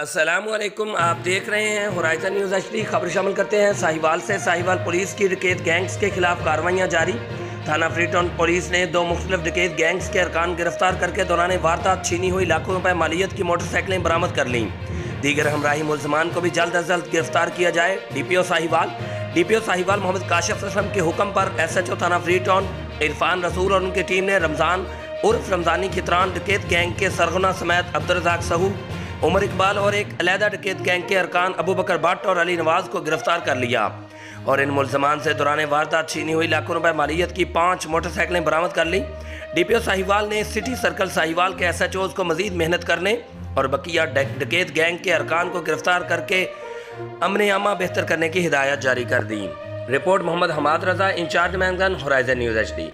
अस्सलामुअलैकुम, आप देख रहे हैं होराइजन न्यूज़ HD। खबर शामिल करते हैं साहिवाल से। साहिवाल पुलिस की डकैत गैंग्स के खिलाफ कार्रवाइयाँ जारी। थाना फ्रीटाउन पुलिस ने 2 मुख्तलिफ डकैत गैंग्स के अरकान गिरफ्तार करके दौरान वारदात छीनी हुई लाखों रुपए मालियत की मोटरसाइकिलें बरामद कर लीं। दीगर हमराही मुल्ज़मान को भी जल्द अज जल्द गिरफ्तार किया जाए। DPO साहिवाल मोहम्मद काशिफ असलम के हुक्म पर SHO थाना फ्रीटाउन इरफान रसूल और उनकी टीम ने रमज़ान उर्फ रमज़ानी खितरान डकैत गैंग के सरगना समेत अब्दुर्रज़ाक सहू, उमर इकबाल और एक अलहदा डकैत गैंग के अरकान अबू बकर भट्ट और अली नवाज को गिरफ्तार कर लिया और इन मुल्ज़मान से दौरान वारदात छीनी हुई लाखों रुपए मालियत की 5 मोटरसाइकिलें बरामद कर लीं। DPO साहिवाल ने सिटी सर्कल साहिवाल के SHOs को मजीद मेहनत करने और बकिया डकैत गैंग के अरकान को गिरफ्तार करके अमन आमा बेहतर करने की हिदायत जारी कर दी। रिपोर्ट मोहम्मद हमाद रजा, इंचार्ज मैनगन, होराइजन न्यूज़ HD।